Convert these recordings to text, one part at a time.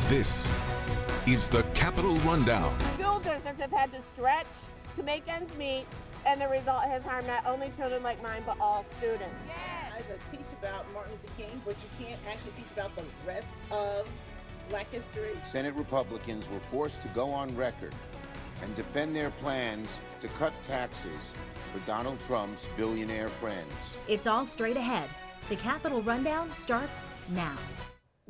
This is the Capitol Rundown. School districts have had to stretch to make ends meet, and the result has harmed not only children like mine, but all students. As I teach about Martin Luther King, but you can't actually teach about the rest of Black history. Senate Republicans were forced to go on record and defend their plans to cut taxes for Donald Trump's billionaire friends. It's all straight ahead. The Capitol Rundown starts now.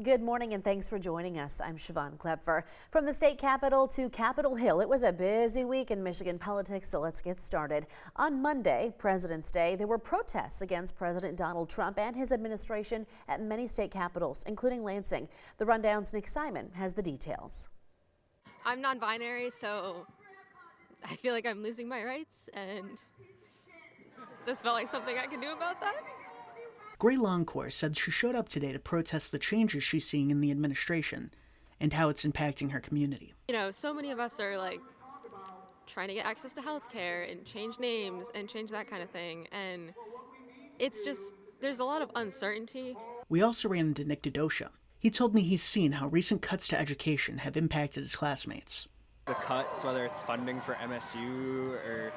Good morning and thanks for joining us. I'm Siobhan Klepfer. From the state capitol to Capitol Hill, it was a busy week in Michigan politics, so let's get started. On Monday, President's Day, there were protests against President Donald Trump and his administration at many state capitals, including Lansing. The Rundown's Nick Simon has the details. I'm non-binary, so I feel like I'm losing my rights, and this felt like something I can do about that. Gray Longcore said she showed up today to protest the changes she's seeing in the administration and how it's impacting her community. You know, so many of us are like trying to get access to health care and change names and change that kind of thing. And it's just, there's a lot of uncertainty. We also ran into Nick Dodosha. He told me he's seen how recent cuts to education have impacted his classmates. The cuts, whether it's funding for MSU or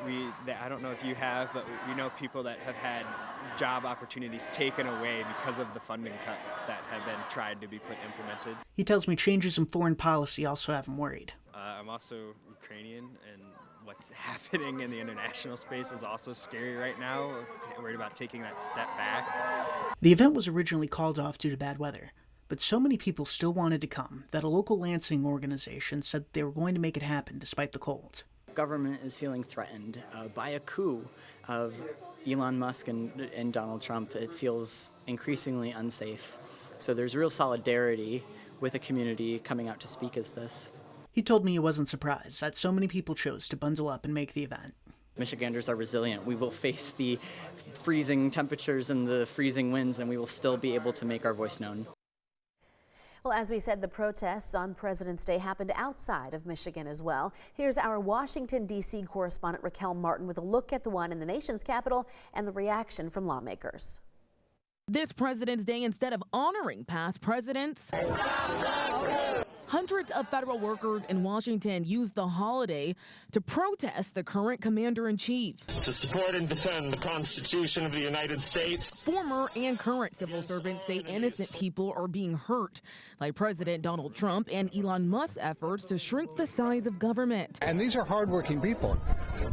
I don't know if you have, but we know people that have had job opportunities taken away because of the funding cuts that have been tried to be implemented. He tells me changes in foreign policy also have him worried. I'm also Ukrainian, and what's happening in the international space is also scary right now. Worried about taking that step back. The event was originally called off due to bad weather, but so many people still wanted to come that a local Lansing organization said they were going to make it happen despite the cold. Government is feeling threatened by a coup of Elon Musk and Donald Trump. It feels increasingly unsafe. So there's real solidarity with the community coming out to speak as this. He told me he wasn't surprised that so many people chose to bundle up and make the event. Michiganders are resilient. We will face the freezing temperatures and the freezing winds, and we will still be able to make our voice known. Well, as we said, the protests on President's Day happened outside of Michigan as well. Here's our Washington, D.C. correspondent Raquel Martin with a look at the one in the nation's capital and the reaction from lawmakers. This President's Day, instead of honoring past presidents, hundreds of federal workers in Washington used the holiday to protest the current commander-in-chief. To support and defend the Constitution of the United States. Former and current civil servants say innocent people are being hurt by President Donald Trump and Elon Musk's efforts to shrink the size of government. And these are hardworking people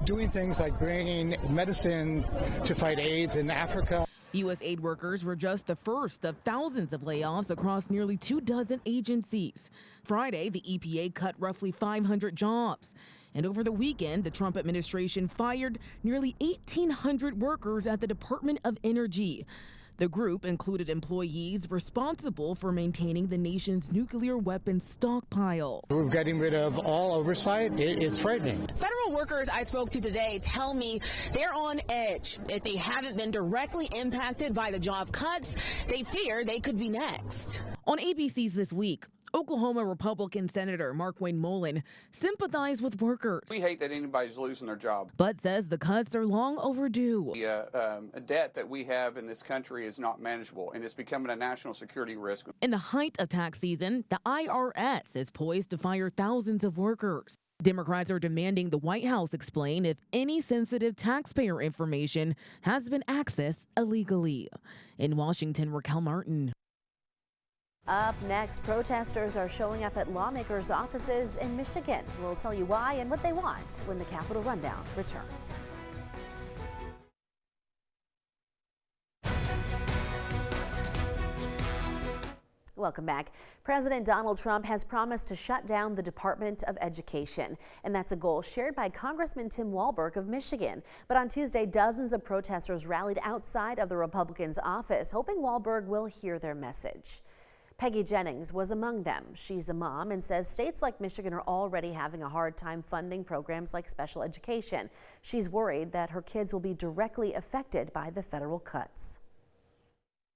doing things like bringing medicine to fight AIDS in Africa. U.S. aid workers were just the first of thousands of layoffs across nearly 24 agencies. Friday, the EPA cut roughly 500 jobs. And over the weekend, the Trump administration fired nearly 1,800 workers at the Department of Energy. The group included employees responsible for maintaining the nation's nuclear weapons stockpile. We're getting rid of all oversight. It's frightening. Federal workers I spoke to today tell me they're on edge. If they haven't been directly impacted by the job cuts, they fear they could be next. On ABC's This Week, Oklahoma Republican Senator Markwayne Mullin sympathized with workers. We hate that anybody's losing their job, but says the cuts are long overdue. The debt that we have in this country is not manageable, and it's becoming a national security risk. In the height of tax season, the IRS is poised to fire thousands of workers. Democrats are demanding the White House explain if any sensitive taxpayer information has been accessed illegally. In Washington, Raquel Martin. Up next, protesters are showing up at lawmakers' offices in Michigan. We'll tell you why and what they want when the Capitol Rundown returns. Welcome back. President Donald Trump has promised to shut down the Department of Education, and that's a goal shared by Congressman Tim Walberg of Michigan. But on Tuesday, dozens of protesters rallied outside of the Republicans' office, hoping Walberg will hear their message. Peggy Jennings was among them. She's a mom and says states like Michigan are already having a hard time funding programs like special education. She's worried that her kids will be directly affected by the federal cuts.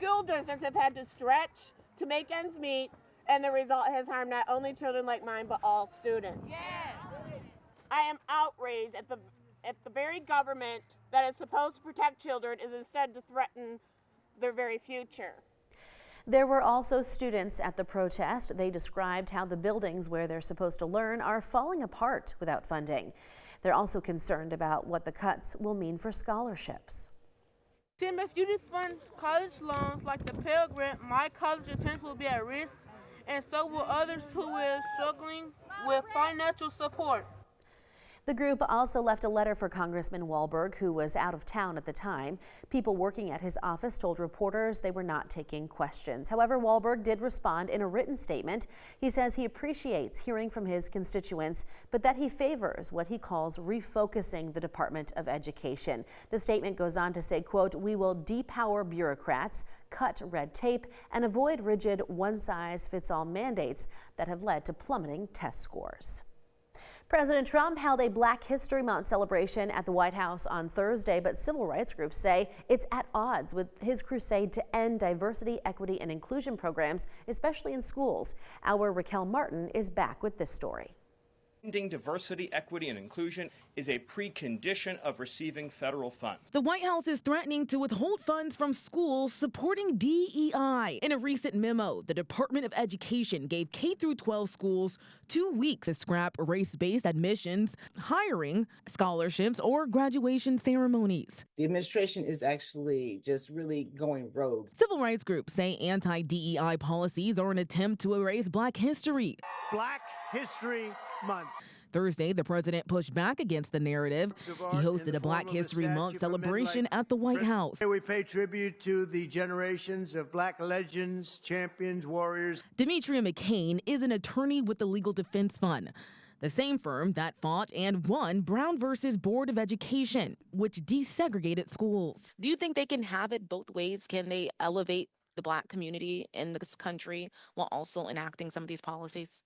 School districts have had to stretch to make ends meet, and the result has harmed not only children like mine, but all students. I am outraged at the very government that is supposed to protect children is instead to threaten their very future. There were also students at the protest. They described how the buildings where they're supposed to learn are falling apart without funding. They're also concerned about what the cuts will mean for scholarships. Tim, if you defund college loans like the Pell Grant, my college attendance will be at risk, and so will others who are struggling with financial support. The group also left a letter for Congressman Walberg, who was out of town at the time. People working at his office told reporters they were not taking questions. However, Walberg did respond in a written statement. He says he appreciates hearing from his constituents, but that he favors what he calls refocusing the Department of Education. The statement goes on to say, quote, "We will depower bureaucrats, cut red tape, and avoid rigid one-size-fits-all mandates that have led to plummeting test scores." President Trump held a Black History Month celebration at the White House on Thursday, but civil rights groups say it's at odds with his crusade to end diversity, equity, and inclusion programs, especially in schools. Our Raquel Martin is back with this story. Ending diversity, equity, and inclusion is a precondition of receiving federal funds. The White House is threatening to withhold funds from schools supporting DEI. In a recent memo, the Department of Education gave K-12 schools 2 weeks to scrap race-based admissions, hiring, scholarships, or graduation ceremonies. The administration is actually just really going rogue. Civil rights groups say anti-DEI policies are an attempt to erase Black history. Black History Month. Thursday, the president pushed back against the narrative. He hosted a Black History Month celebration at the White House. We pay tribute to the generations of Black legends, champions, warriors. Demetria McCain is an attorney with the Legal Defense Fund, the same firm that fought and won Brown versus Board of Education, which desegregated schools. Do you think they can have it both ways? Can they elevate the Black community in this country while also enacting some of these policies?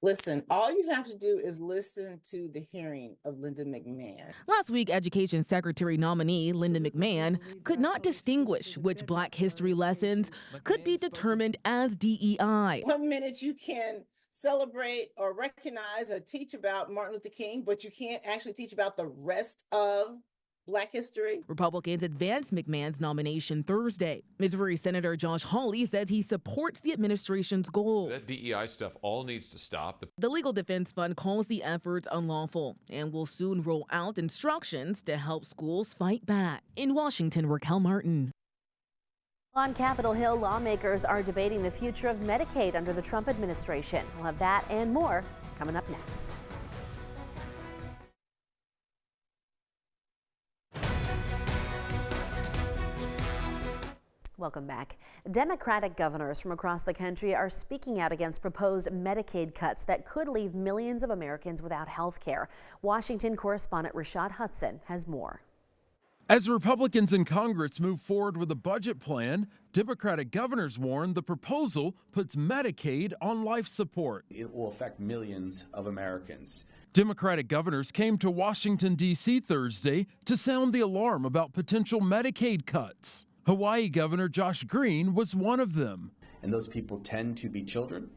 Listen, all you have to do is listen to the hearing of Linda McMahon. Last week, Education Secretary nominee Linda McMahon could not distinguish which Black history lessons could be determined as DEI. 1 minute you can celebrate or recognize or teach about Martin Luther King, but you can't actually teach about the rest of Black history. Republicans advanced McMahon's nomination Thursday. Missouri Senator Josh Hawley says he supports the administration's goals. That DEI stuff all needs to stop. The Legal Defense Fund calls the efforts unlawful and will soon roll out instructions to help schools fight back. In Washington, Raquel Martin. On Capitol Hill, lawmakers are debating the future of Medicaid under the Trump administration. We'll have that and more coming up next. Welcome back. Democratic governors from across the country are speaking out against proposed Medicaid cuts that could leave millions of Americans without health care. Washington correspondent Rashad Hudson has more. As Republicans in Congress move forward with a budget plan, Democratic governors warn the proposal puts Medicaid on life support. It will affect millions of Americans. Democratic governors came to Washington, D.C. Thursday to sound the alarm about potential Medicaid cuts. Hawaii Governor Josh Green was one of them. And those people tend to be children,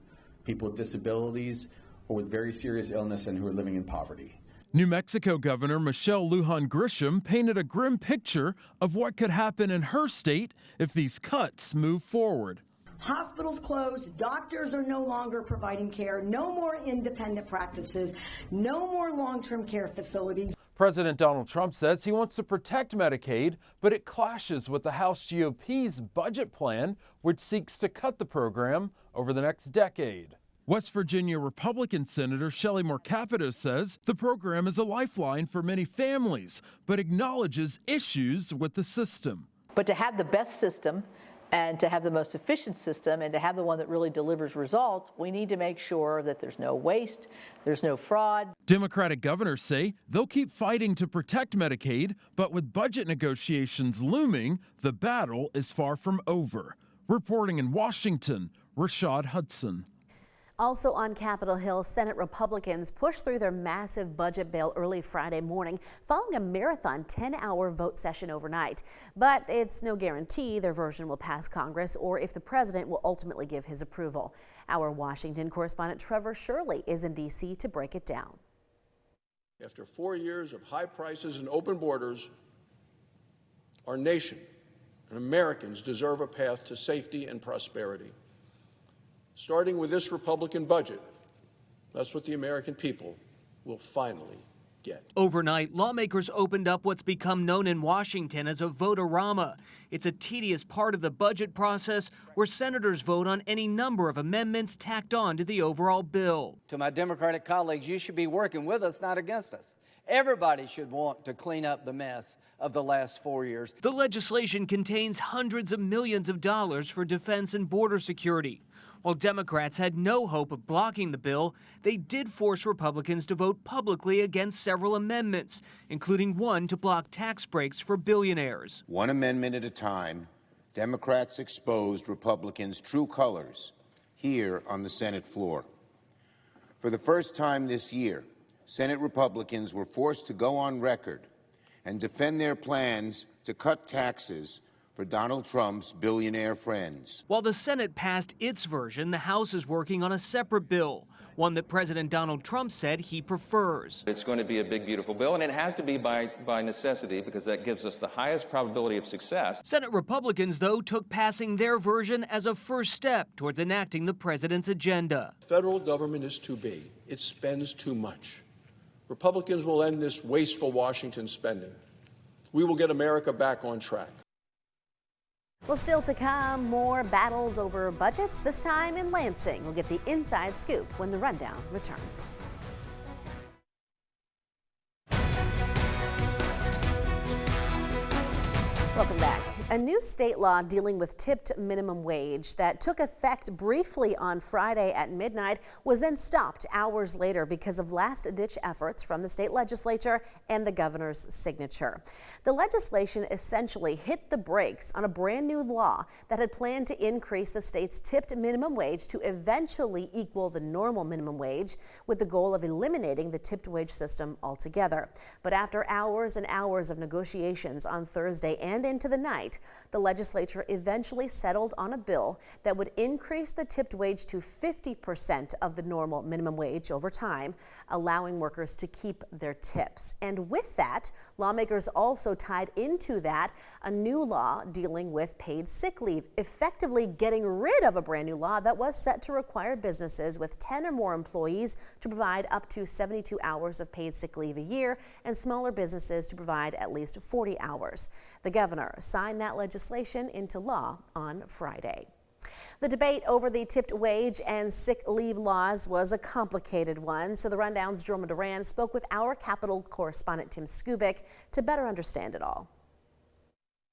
people with disabilities, or with very serious illness and who are living in poverty. New Mexico Governor Michelle Lujan Grisham painted a grim picture of what could happen in her state if these cuts move forward. Hospitals closed, doctors are no longer providing care, no more independent practices, no more long-term care facilities. President Donald Trump says he wants to protect Medicaid, but it clashes with the House GOP's budget plan, which seeks to cut the program over the next decade. West Virginia Republican Senator Shelley Moore Capito says the program is a lifeline for many families, but acknowledges issues with the system. But to have the best system and to have the most efficient system and to have the one that really delivers results, we need to make sure that there's no waste, there's no fraud. Democratic governors say they'll keep fighting to protect Medicaid, but with budget negotiations looming, the battle is far from over. Reporting in Washington, Rashad Hudson. Also on Capitol Hill, Senate Republicans pushed through their massive budget bill early Friday morning following a marathon 10-hour vote session overnight. But it's no guarantee their version will pass Congress or if the president will ultimately give his approval. Our Washington correspondent Trevor Shirley is in D.C. to break it down. After 4 years of high prices and open borders, our nation and Americans deserve a path to safety and prosperity. Starting with this Republican budget, that's what the American people will finally get. Overnight, lawmakers opened up what's become known in Washington as a vote-a-rama. It's a tedious part of the budget process where senators vote on any number of amendments tacked on to the overall bill. To my Democratic colleagues, you should be working with us, not against us. Everybody should want to clean up the mess of the last 4 years. The legislation contains hundreds of millions of dollars for defense and border security. While Democrats had no hope of blocking the bill, they did force Republicans to vote publicly against several amendments, including one to block tax breaks for billionaires. One amendment at a time, Democrats exposed Republicans' true colors here on the Senate floor. For the first time this year, Senate Republicans were forced to go on record and defend their plans to cut taxes for Donald Trump's billionaire friends. While the Senate passed its version, the House is working on a separate bill, one that President Donald Trump said he prefers. It's going to be a big, beautiful bill, and it has to be by necessity because that gives us the highest probability of success. Senate Republicans, though, took passing their version as a first step towards enacting the president's agenda. Federal government is too big. It spends too much. Republicans will end this wasteful Washington spending. We will get America back on track. Well, still to come, more battles over budgets, this time in Lansing. We'll get the inside scoop when the rundown returns. Welcome back. A new state law dealing with tipped minimum wage that took effect briefly on Friday at midnight was then stopped hours later because of last-ditch efforts from the state legislature and the governor's signature. The legislation essentially hit the brakes on a brand new law that had planned to increase the state's tipped minimum wage to eventually equal the normal minimum wage, with the goal of eliminating the tipped wage system altogether. But after hours and hours of negotiations on Thursday and into the night, the legislature eventually settled on a bill that would increase the tipped wage to 50% of the normal minimum wage over time, allowing workers to keep their tips. And with that, lawmakers also tied into that a new law dealing with paid sick leave, effectively getting rid of a brand new law that was set to require businesses with 10 or more employees to provide up to 72 hours of paid sick leave a year, and smaller businesses to provide at least 40 hours. The governor signed that legislation into law on Friday. The debate over the tipped wage and sick leave laws was a complicated one, so the Rundown's Jerome Duran spoke with our Capitol correspondent Tim Skubic to better understand it all.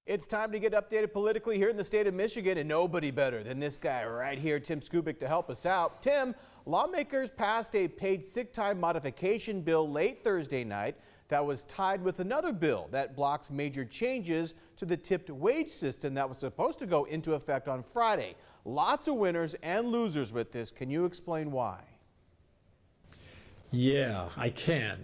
It's time to get updated politically here in the state of Michigan, and nobody better than this guy right here, Tim Skubic, to help us out. Tim, lawmakers passed a paid sick time modification bill late Thursday night that was tied with another bill that blocks major changes to the tipped wage system that was supposed to go into effect on Friday. Lots of winners and losers with this. Can you explain why? Yeah, I can.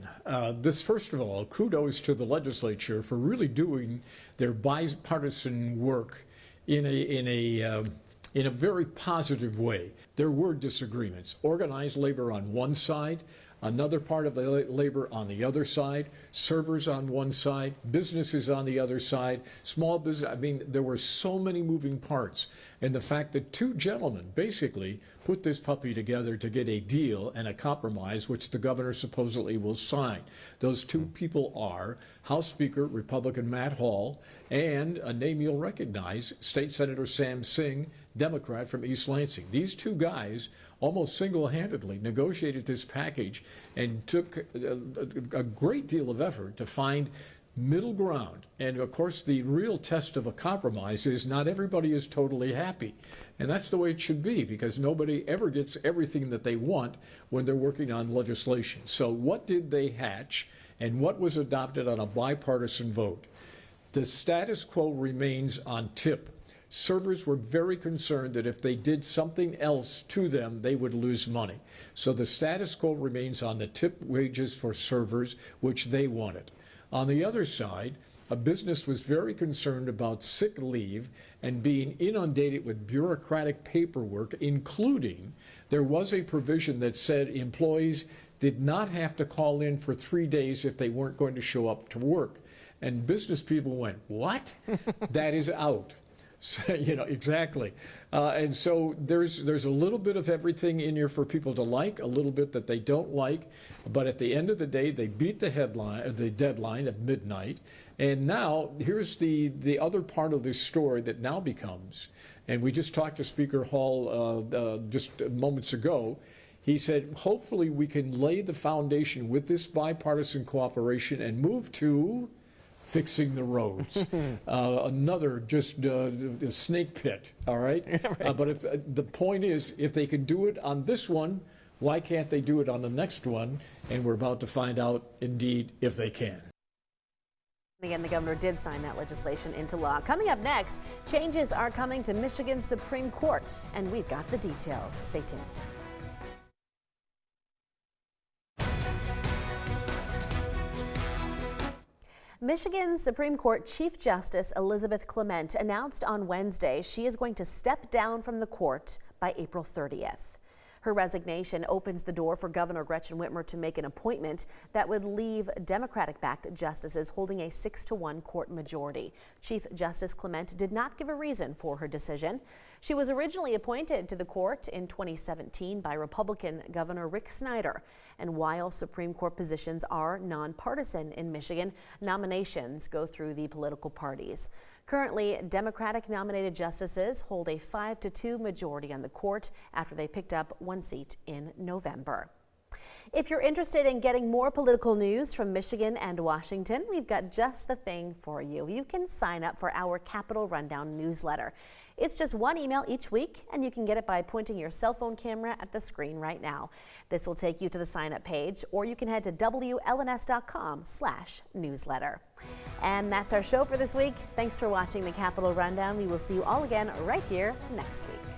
First of all, kudos to the legislature for really doing their bipartisan work in a very positive way. There were disagreements. Organized labor on one side, another part of the labor on the other side, servers on one side, businesses on the other side, small business. I mean, there were so many moving parts. And the fact that two gentlemen basically put this puppy together to get a deal and a compromise, which the governor supposedly will sign. Those two people are House Speaker Republican Matt Hall and a name you'll recognize, State Senator Sam Singh, Democrat from East Lansing. These two guys almost single-handedly negotiated this package and took a great deal of effort to find middle ground. And of course, the real test of a compromise is not everybody is totally happy. And that's the way it should be, because nobody ever gets everything that they want when they're working on legislation. So what did they hatch, and what was adopted on a bipartisan vote? The status quo remains on tip. Servers were very concerned that if they did something else to them, they would lose money. So the status quo remains on the tip wages for servers, which they wanted. On the other side, a business was very concerned about sick leave and being inundated with bureaucratic paperwork, including there was a provision that said employees did not have to call in for 3 days if they weren't going to show up to work. And business people went, what? That is out. You know, exactly. And so there's a little bit of everything in here for people to like, a little bit that they don't like. But at the end of the day, they beat the deadline at midnight. And now here's the other part of this story that now becomes, and we just talked to Speaker Hall just moments ago. He said, hopefully we can lay the foundation with this bipartisan cooperation and move to fixing the roads. Another just a snake pit, all right? Right. But if the point is, if they can do it on this one, why can't they do it on the next one? And we're about to find out, indeed, if they can. Again, the governor did sign that legislation into law. Coming up next, changes are coming to Michigan's Supreme Court, and we've got the details. Stay tuned. Michigan Supreme Court Chief Justice Elizabeth Clement announced on Wednesday she is going to step down from the court by April 30th. Her resignation opens the door for Governor Gretchen Whitmer to make an appointment that would leave Democratic-backed justices holding a 6-1 court majority. Chief Justice Clement did not give a reason for her decision. She was originally appointed to the court in 2017 by Republican Governor Rick Snyder. And while Supreme Court positions are nonpartisan in Michigan, nominations go through the political parties. Currently, Democratic-nominated justices hold a 5-2 majority on the court after they picked up one seat in November. If you're interested in getting more political news from Michigan and Washington, we've got just the thing for you. You can sign up for our Capitol Rundown newsletter. It's just one email each week, and you can get it by pointing your cell phone camera at the screen right now. This will take you to the sign-up page, or you can head to WLNS.com/newsletter. And that's our show for this week. Thanks for watching the Capitol Rundown. We will see you all again right here next week.